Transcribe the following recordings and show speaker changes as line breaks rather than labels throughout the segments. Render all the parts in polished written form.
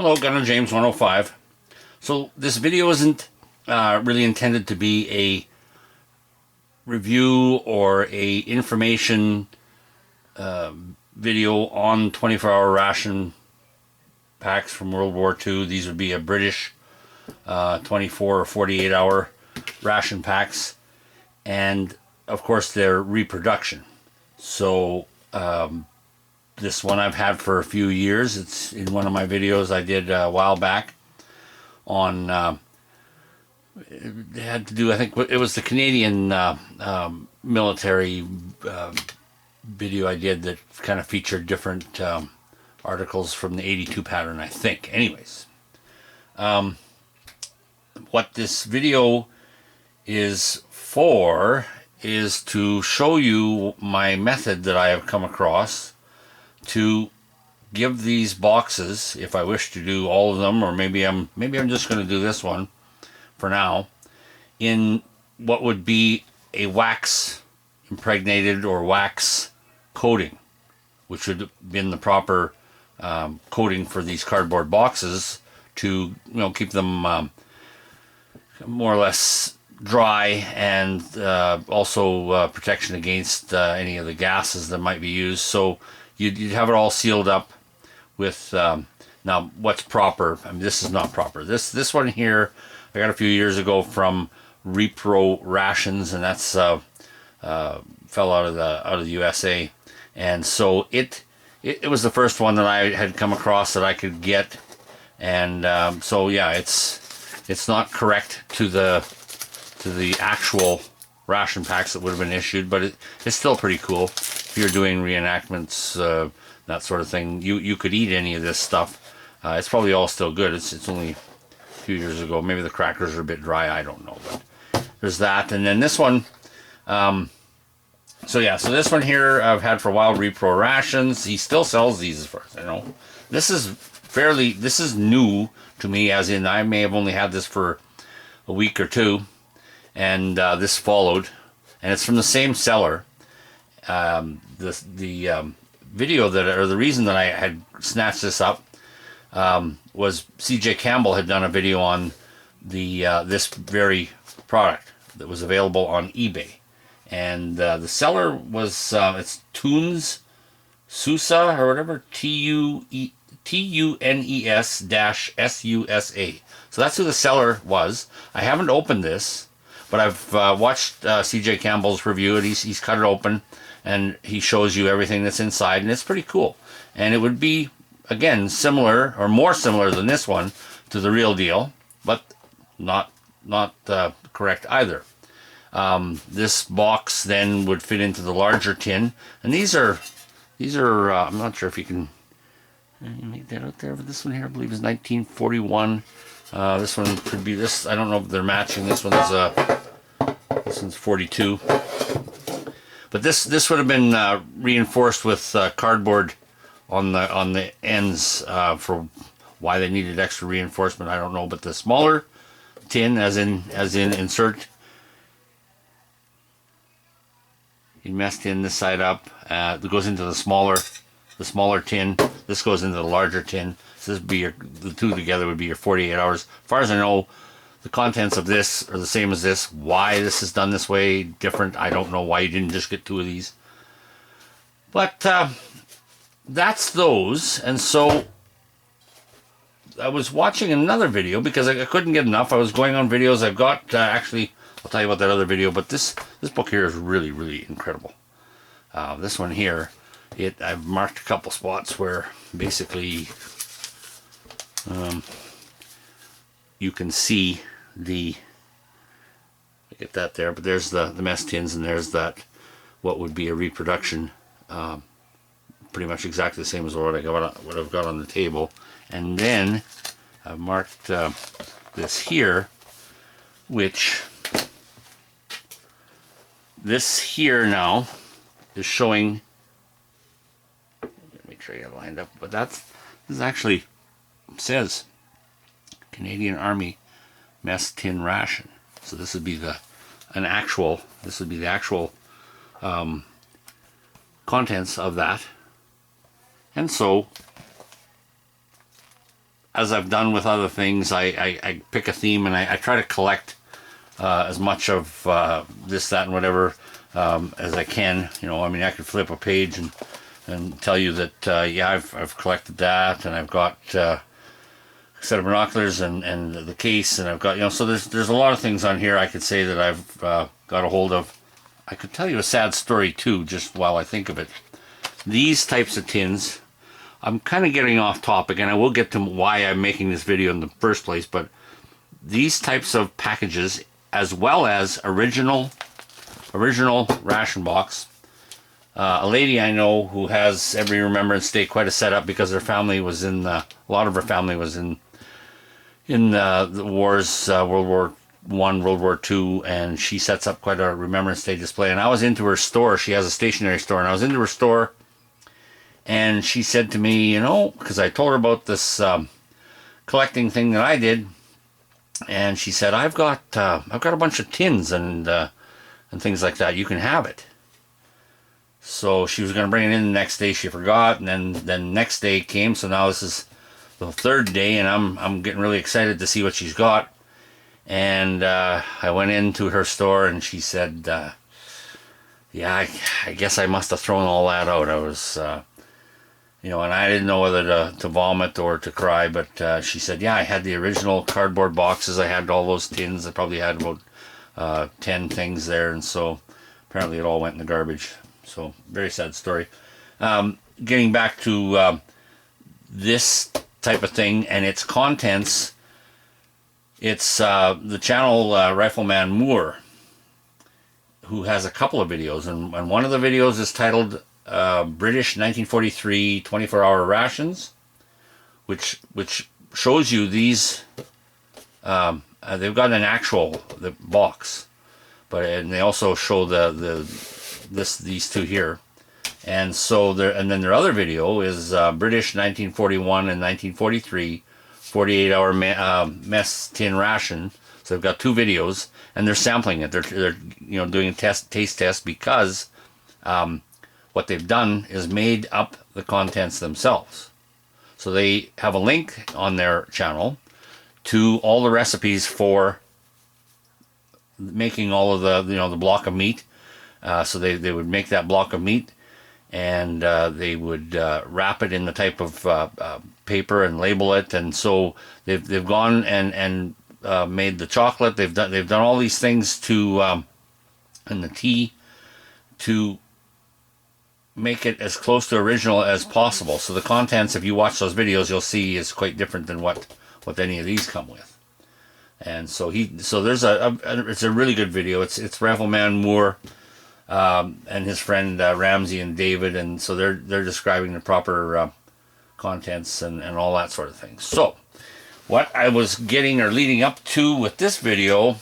Hello, Gunner James 105. So this video isn't really intended to be a review or a information video on 24-hour ration packs from World War II. These would be a British 24 or 48-hour ration packs, and of course they're reproduction. So this one I've had for a few years. It's in one of my videos I did a while back on it had to do, I think it was the Canadian military video I did that kind of featured different articles from the 82 pattern, I think. Anyways, what this video is for is to show you my method that I have come across to give these boxes, if I wish to do all of them, or maybe I'm just going to do this one for now, in what would be a wax impregnated or wax coating, which would have been the proper coating for these cardboard boxes to, keep them more or less dry, and also protection against any of the gases that might be used. So you'd have it all sealed up with now what's proper. I mean, this is not proper. This one here I got a few years ago from Repro Rations, and that's fell out of the USA, and so it was the first one that I had come across that I could get, and so yeah, it's not correct to the actual ration packs that would have been issued, but it's still pretty cool. If you're doing reenactments, that sort of thing, you could eat any of this stuff. It's probably all still good. It's only a few years ago. Maybe the crackers are a bit dry, I don't know, but there's that. And then this one, so this one here I've had for a while, Repro Rations. He still sells these as far as I know. This is new to me, as in I may have only had this for a week or two, and this followed, and it's from the same seller. The video the reason that I had snatched this up was CJ Campbell had done a video on the this very product that was available on eBay, and the seller was it's Tunes Sousa or whatever, TUNES-SUSA. So that's who the seller was. I haven't opened this, but I've watched CJ Campbell's review, and he's cut it open, and he shows you everything that's inside, and it's pretty cool. And it would be, again, similar or more similar than this one to the real deal, but not correct either. This box then would fit into the larger tin, and these are I'm not sure if you can make that out there, but this one here I believe is 1941. This one could be this. I don't know if they're matching. This one's 42. But this would have been reinforced with cardboard on the ends for why they needed extra reinforcement, I don't know. But the smaller tin, as in insert, you messed in this side up. That goes into the smaller tin. This goes into the larger tin. So this would be the two together would be your 48 hours. As far as I know, the contents of this are the same as this. Why this is done this way, different, I don't know why you didn't just get two of these. But that's those. And so I was watching another video because I couldn't get enough. I was going on videos. I've got, actually, I'll tell you about that other video, but this book here is really, really incredible. This one here, I've marked a couple spots where basically you can see get that there, but there's the mess tins, and there's that what would be a reproduction, pretty much exactly the same as what I've got on the table. And then I've marked this here, which this here now is showing. Make sure I get it lined up, but this is actually says Canadian Army mess tin ration. So this would be the actual contents of that. And so as I've done with other things, I pick a theme and I try to collect as much of this, that, and whatever as I can. You know, I mean, I could flip a page and tell you that yeah, I've collected that, and I've got a set of binoculars and the case, and I've got, you know, so there's a lot of things on here I could say that I've got a hold of. I could tell you a sad story too, just while I think of it. These types of tins, I'm kind of getting off topic, and I will get to why I'm making this video in the first place, but these types of packages, as well as original ration box. A lady I know who has every Remembrance Day quite a setup, because her family was in, a lot of her family was in the wars, World War I, World War II, and she sets up quite a Remembrance Day display. And I was into her store. She has a stationery store, and I was into her store, and she said to me, you know, because I told her about this collecting thing that I did, and she said, I've got a bunch of tins and things like that. You can have it. So she was going to bring it in the next day. She forgot, and then next day came. So now this is the third day, and I'm getting really excited to see what she's got. And I went into her store, and she said, yeah, I guess I must have thrown all that out. I was, you know, and I didn't know whether to vomit or to cry, but she said, yeah, I had the original cardboard boxes. I had all those tins. I probably had about 10 things there, and so apparently it all went in the garbage. So, very sad story. Getting back to this type of thing and its contents, it's the channel Rifleman Moore, who has a couple of videos, and one of the videos is titled British 1943 24-hour rations, which shows you these. They've got an actual box, and they also show these two here, and so and then their other video is British 1941 and 1943 48-hour mess tin ration. So they've got two videos, and they're sampling it. They're you know, doing a taste test, because what they've done is made up the contents themselves. So they have a link on their channel to all the recipes for making all of the, you know, the block of meat. So they would make that block of meat, and they would wrap it in the type of paper and label it. And so they've gone and made the chocolate. They've done all these things to and the tea to make it as close to original as possible. So the contents, if you watch those videos, you'll see is quite different than what any of these come with. And so there's it's a really good video. It's Rifleman Moore and his friend Ramsey and David, and so they're describing the proper contents and all that sort of thing. So what I was getting or leading up to with this video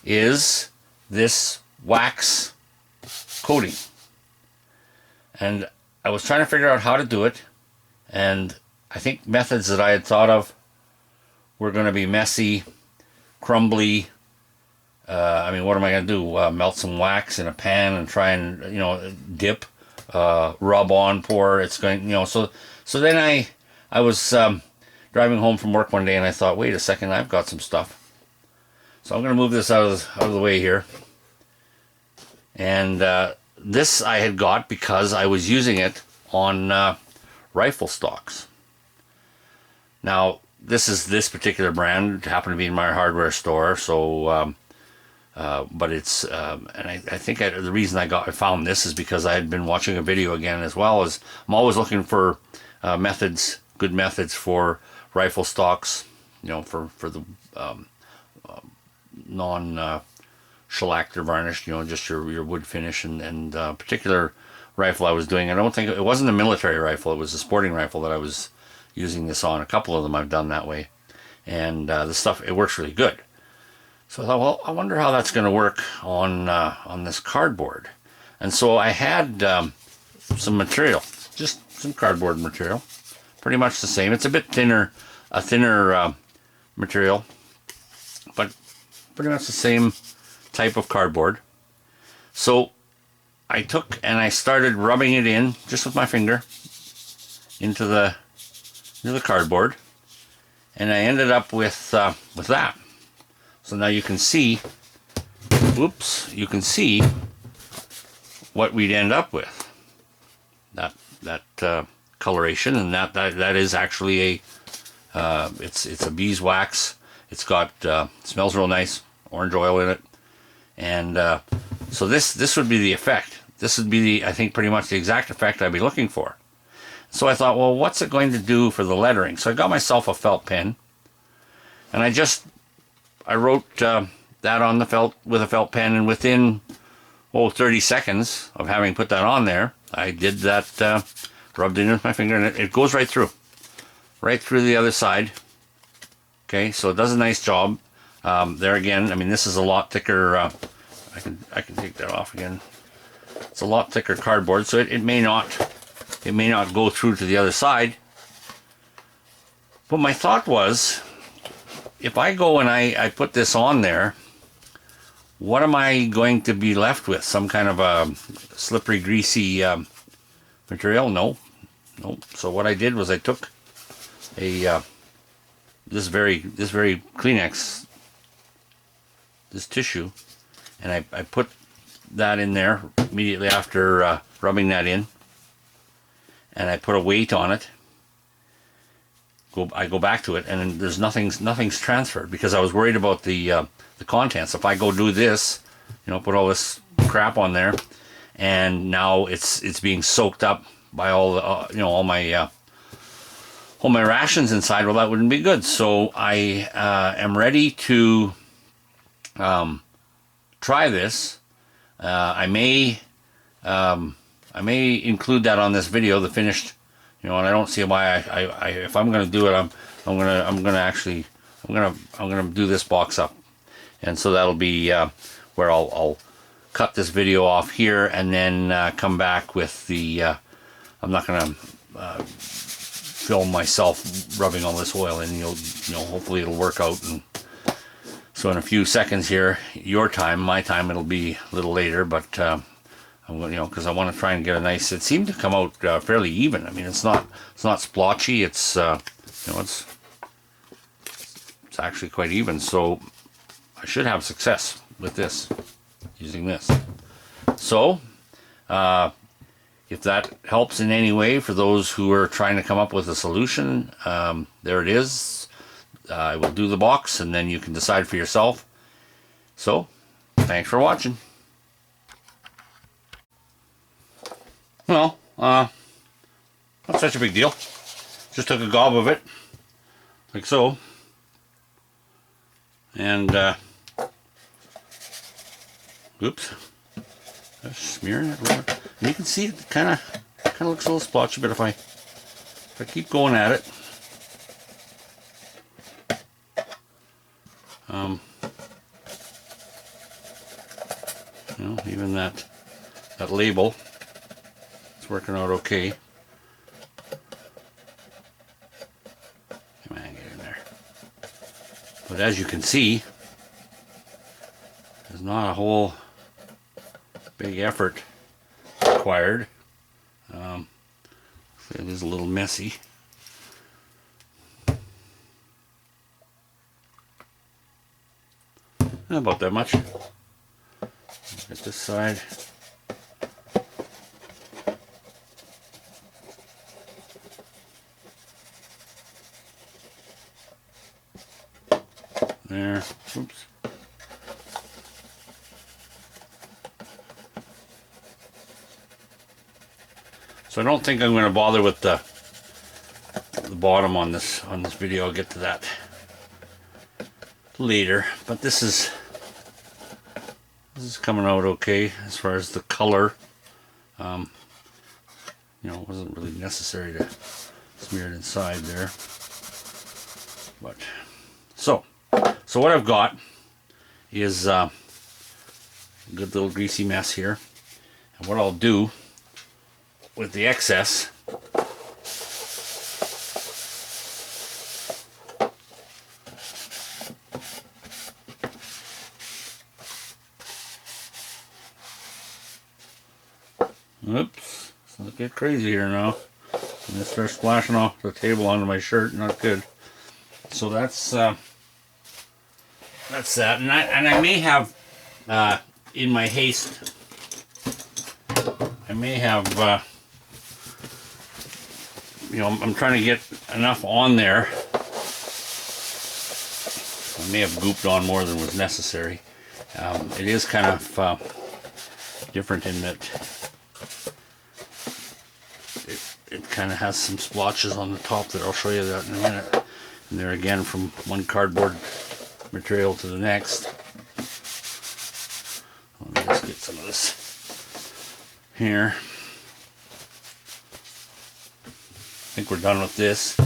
is this wax coating, and I was trying to figure out how to do it, and I think methods that I had thought of were going to be messy, crumbly. I mean, what am I going to do? Melt some wax in a pan and try and, you know, dip, rub on, pour. It's going, you know, so then I was driving home from work one day, and I thought, wait a second, I've got some stuff. So I'm going to move this out of the way here. And this I had got because I was using it on rifle stocks. Now, this particular brand happened to be in my hardware store, so but it's and I think the reason I found this is because I had been watching a video again, as well as I'm always looking for good methods for rifle stocks, you know, for the non shellacked or varnished, you know, just your wood finish, and particular rifle I was doing. I don't think it wasn't a military rifle; it was a sporting rifle that I was using this on. A couple of them I've done that way, and the stuff, it works really good. So I thought, well, I wonder how that's going to work on this cardboard. And so I had some material, just some cardboard material, pretty much the same. It's a bit thinner, material, but pretty much the same type of cardboard. So I took and I started rubbing it in just with my finger into the cardboard, and I ended up with that. So now you can see, whoops, you can see what we'd end up with. That coloration, and that is actually a it's a beeswax. It's got smells real nice, orange oil in it, and so this would be the effect. This would be the, I think, pretty much the exact effect I'd be looking for. So I thought, well, what's it going to do for the lettering? So I got myself a felt pen, and I wrote that on the felt with a felt pen, and within 30 seconds of having put that on there, I did that, rubbed it in with my finger, and it goes right through the other side. Okay, so it does a nice job. There again, I mean, this is a lot thicker. I can take that off again. It's a lot thicker cardboard, so it may not go through to the other side. But my thought was, if I go and I put this on there, what am I going to be left with? Some kind of a slippery, greasy material? No. So what I did was I took a this very Kleenex, this tissue, and I put that in there immediately after rubbing that in, and I put a weight on it. I go back to it, and then there's nothing's transferred, because I was worried about the contents. If I go do this, put all this crap on there, and now it's being soaked up by all the all my rations inside, well, that wouldn't be good. So I am ready to try this. I may include that on this video, the finished, and I don't see why I if I'm going to do it, I'm going to do this box up, and so that'll be where I'll cut this video off here, and then come back with the. I'm not going to film myself rubbing all this oil in. Hopefully it'll work out. And so in a few seconds here, your time, my time, it'll be a little later, but I'm going, because I want to try and get a nice. It seemed to come out fairly even. I mean, it's not splotchy. It's it's actually quite even. So I should have success with this, using this. So if that helps in any way for those who are trying to come up with a solution, there it is. I will do the box, and then you can decide for yourself. So, thanks for watching. Well, not such a big deal. Just took a gob of it, like so. And, oops. Just smearing it over. And you can see it kind of looks a little splotchy, but if I keep going at it, even that label, it's working out okay. Come on, get in there. But as you can see, there's not a whole big effort required. It is a little messy. Not about that much. Get this side. There. Oops. So I don't think I'm going to bother with the bottom on this video. I'll get to that later. But this is coming out okay as far as the color. It wasn't really necessary to smear it inside there. But so what I've got is a good little greasy mess here. And what I'll do with the excess, oops, it's not get crazy here now. And it starts splashing off the table onto my shirt, not good. So that's that, and I may have in my haste, I may have you know, I'm trying to get enough on there. I may have gooped on more than was necessary. It is kind of different in that it kind of has some splotches on the top that I'll show you that in a minute. And there again, from one cardboard material to the next. Let me just get some of this here. I think we're done with this.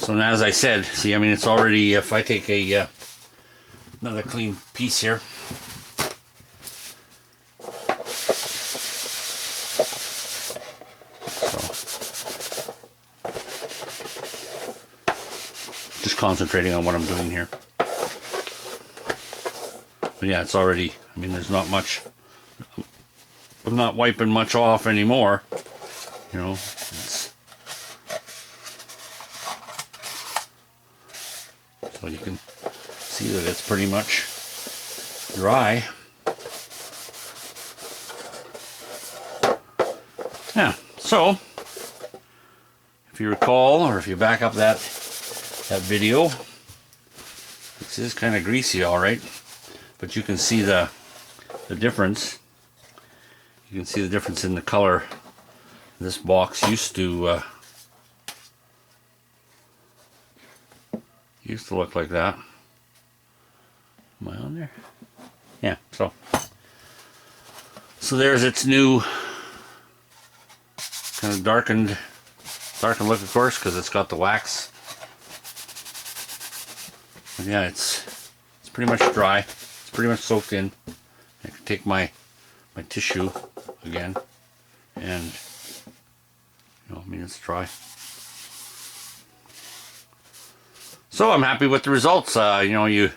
So now, as I said, see, I mean, it's already, if I take a another clean piece here. So, just concentrating on what I'm doing here. But yeah, it's already, I mean, there's not much, I'm not wiping much off anymore, you know, it's, so you can see that it's pretty much dry. Yeah, so, if you recall, or if you back up that video, this is kind of greasy, all right. But you can see the difference. You can see the difference in the color. This box used to look like that. Am I on there? Yeah. So there's its new kind of darkened look, of course, because it's got the wax. But yeah, it's pretty much dry. Pretty much soaked in. I can take my tissue again, and you know, I mean, it's dry. So I'm happy with the results. You know, you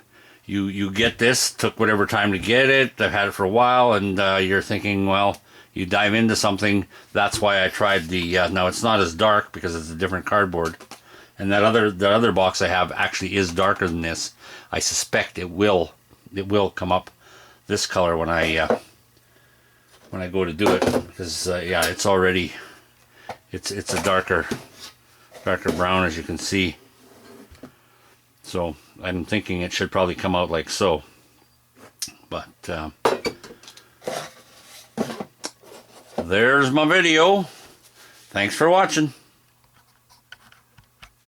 get this. Took whatever time to get it. I've had it for a while, and you're thinking, well, you dive into something. That's why I tried the. Now it's not as dark because it's a different cardboard, and that other box I have actually is darker than this. I suspect it will come up this color when I go to do it, because yeah, it's already it's a darker brown, as you can see. So I'm thinking it should probably come out like so, but there's my video. Thanks for watching.